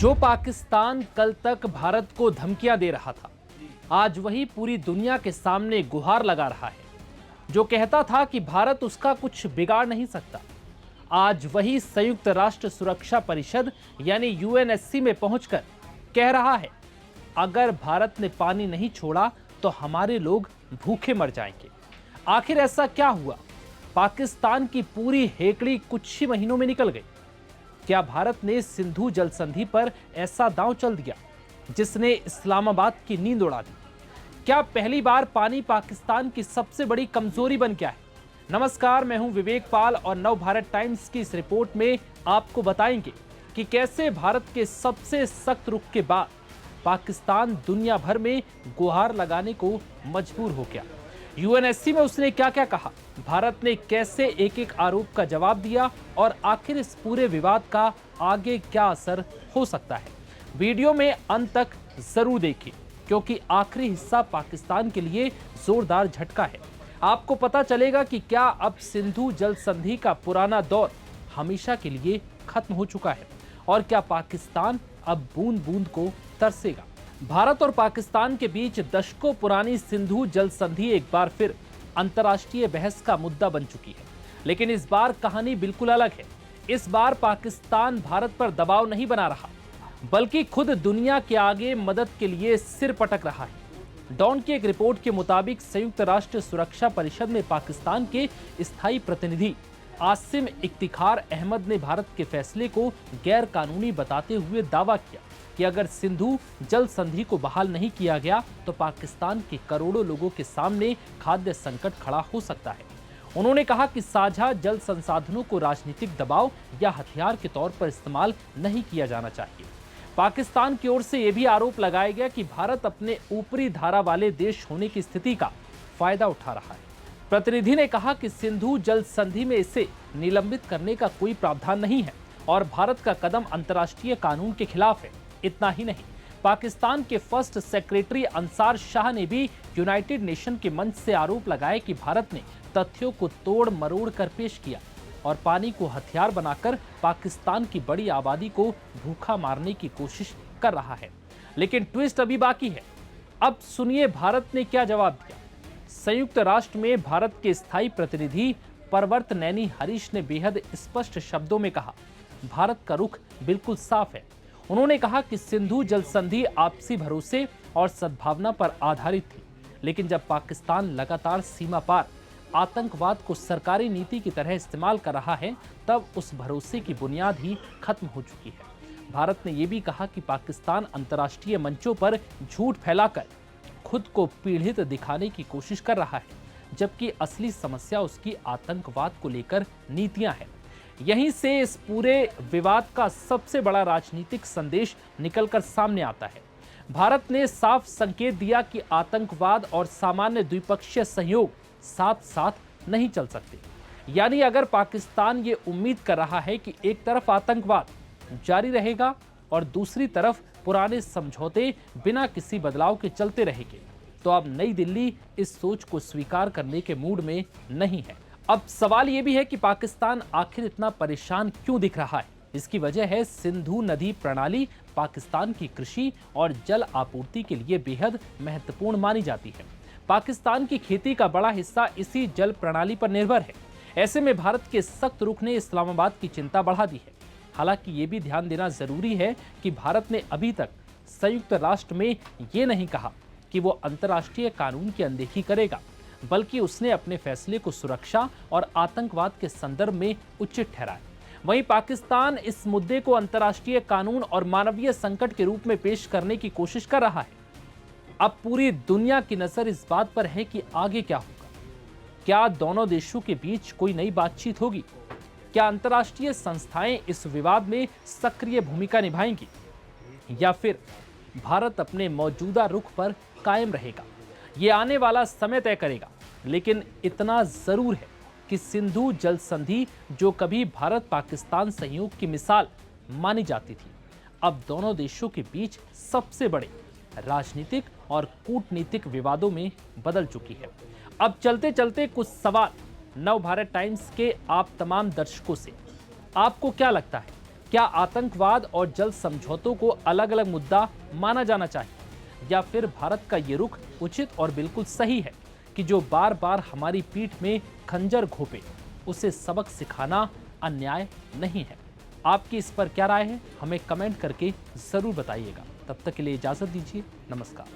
जो पाकिस्तान कल तक भारत को धमकियां दे रहा था, आज वही पूरी दुनिया के सामने गुहार लगा रहा है। जो कहता था कि भारत उसका कुछ बिगाड़ नहीं सकता, आज वही संयुक्त राष्ट्र सुरक्षा परिषद यानी यूएनएससी में पहुंचकर कह रहा है, अगर भारत ने पानी नहीं छोड़ा तो हमारे लोग भूखे मर जाएंगे। आखिर ऐसा क्या हुआ? पाकिस्तान की पूरी हेकड़ी कुछ ही महीनों में निकल गई। क्या भारत ने सिंधु जल संधि पर ऐसा दांव चल दिया जिसने इस्लामाबाद की नींद उड़ा दी? क्या पहली बार पानी पाकिस्तान की सबसे बड़ी कमजोरी बन गया है? नमस्कार, मैं हूं विवेक पाल और नव भारत टाइम्स की इस रिपोर्ट में आपको बताएंगे कि कैसे भारत के सबसे सख्त रुख के बाद पाकिस्तान दुनिया भर में गुहार लगाने को मजबूर हो गया। यूएनएससी में उसने क्या क्या कहा, भारत ने कैसे एक एक आरोप का जवाब दिया और आखिर इस पूरे विवाद का आगे क्या असर हो सकता है। वीडियो में अंत तक जरूर देखिए, क्योंकि आखिरी हिस्सा पाकिस्तान के लिए जोरदार झटका है। आपको पता चलेगा कि क्या अब सिंधु जल संधि का पुराना दौर हमेशा के लिए खत्म हो चुका है और क्या पाकिस्तान अब बूंद बूंद को तरसेगा। भारत और पाकिस्तान के बीच दशकों पुरानी सिंधु जल संधि एक बार फिर अंतर्राष्ट्रीय बहस का मुद्दा बन चुकी है, लेकिन इस बार कहानी बिल्कुल अलग है। इस बार पाकिस्तान भारत पर दबाव नहीं बना रहा, बल्कि खुद दुनिया के आगे मदद के लिए सिर पटक रहा है। डॉन की एक रिपोर्ट के मुताबिक संयुक्त राष्ट्र सुरक्षा परिषद में पाकिस्तान के स्थायी प्रतिनिधि आसिम इफ्तिखार अहमद ने भारत के फैसले को गैर कानूनी बताते हुए दावा किया कि अगर सिंधु जल संधि को बहाल नहीं किया गया तो पाकिस्तान के करोड़ों लोगों के सामने खाद्य संकट खड़ा हो सकता है। उन्होंने कहा कि साझा जल संसाधनों को राजनीतिक दबाव या हथियार के तौर पर इस्तेमाल नहीं किया जाना चाहिए। पाकिस्तान की ओर से यह भी आरोप लगाया गया कि भारत अपने ऊपरी धारा वाले देश होने की स्थिति का फायदा उठा रहा है। प्रतिनिधि ने कहा कि सिंधु जल संधि में इसे निलंबित करने का कोई प्रावधान नहीं है और भारत का कदम अंतर्राष्ट्रीय कानून के खिलाफ है। इतना ही नहीं, पाकिस्तान के फर्स्ट सेक्रेटरी अंसार शाह ने भी यूनाइटेड नेशन के मंच से आरोप लगाए कि भारत ने तथ्यों को तोड़ मरोड़ कर पेश किया और पानी को हथियार बनाकर पाकिस्तान की बड़ी आबादी को भूखा मारने की कोशिश कर रहा है। लेकिन ट्विस्ट अभी बाकी है। अब सुनिए भारत ने क्या जवाब दिया। संयुक्त राष्ट्र में भारत के स्थायी प्रतिनिधि परवर्त नैनी हरीश ने बेहद स्पष्ट शब्दों में कहा, भारत का रुख बिल्कुल साफ है। उन्होंने कहा कि सिंधु जल संधि आपसी भरोसे और सद्भावना पर आधारित थी, लेकिन जब पाकिस्तान लगातार सीमा पार आतंकवाद को सरकारी नीति की तरह इस्तेमाल कर रहा है, तब उस भरोसे की बुनियाद ही खत्म हो चुकी है। भारत ने यह भी कहा कि पाकिस्तान अंतर्राष्ट्रीय मंचों पर झूठ फैलाकर खुद को पीड़ित दिखाने की कोशिश कर रहा है, जबकि असली समस्या उसकी आतंकवाद को लेकर नीतियां हैं। यहीं से इस पूरे विवाद का सबसे बड़ा राजनीतिक संदेश निकलकर सामने आता है। भारत ने साफ संकेत दिया कि आतंकवाद और सामान्य द्विपक्षीय सहयोग साथ साथ नहीं चल सकते। यानी अगर पाकिस्तान ये उम्मीद कर रहा है कि एक तरफ आतंकवाद जारी रहेगा और दूसरी तरफ पुराने समझौते बिना किसी बदलाव के चलते रहेंगे, तो अब नई दिल्ली इस सोच को स्वीकार करने के मूड में नहीं है। अब सवाल यह भी है कि पाकिस्तान आखिर इतना परेशान क्यों दिख रहा है। इसकी वजह है सिंधु नदी प्रणाली पाकिस्तान की कृषि और जल आपूर्ति के लिए बेहद महत्वपूर्ण मानी जाती है। पाकिस्तान की खेती का बड़ा हिस्सा इसी जल प्रणाली पर निर्भर है। ऐसे में भारत के सख्त रुख ने इस्लामाबाद की चिंता बढ़ा दी है। हालांकि ये भी ध्यान देना जरूरी है कि भारत ने अभी तक संयुक्त राष्ट्र में ये नहीं कहा कि वो अंतर्राष्ट्रीय कानून की अनदेखी करेगा, बल्कि उसने अपने फैसले को सुरक्षा और आतंकवाद के संदर्भ में उचित ठहराया। वहीं पाकिस्तान इस मुद्दे को अंतर्राष्ट्रीय कानून और मानवीय संकट के रूप में पेश करने की कोशिश कर रहा है। अब पूरी दुनिया की नजर इस बात पर है कि आगे क्या होगा। क्या दोनों देशों के बीच कोई नई बातचीत होगी? क्या अंतर्राष्ट्रीय संस्थाएं इस विवाद में सक्रिय भूमिका निभाएंगी या फिर भारत अपने मौजूदा रुख पर कायम रहेगा? ये आने वाला समय तय करेगा। लेकिन इतना जरूर है कि सिंधु जल संधि, जो कभी भारत पाकिस्तान सहयोग की मिसाल मानी जाती थी, अब दोनों देशों के बीच सबसे बड़े राजनीतिक और कूटनीतिक विवादों में बदल चुकी है। अब चलते चलते कुछ सवाल नव भारत टाइम्स के आप तमाम दर्शकों से। आपको क्या लगता है, क्या आतंकवाद और जल समझौतों को अलग अलग मुद्दा माना जाना चाहिए, या फिर भारत का ये रुख उचित और बिल्कुल सही है कि जो बार बार हमारी पीठ में खंजर घोंपे उसे सबक सिखाना अन्याय नहीं है? आपकी इस पर क्या राय है, हमें कमेंट करके जरूर बताइएगा। तब तक के लिए इजाजत दीजिए। नमस्कार।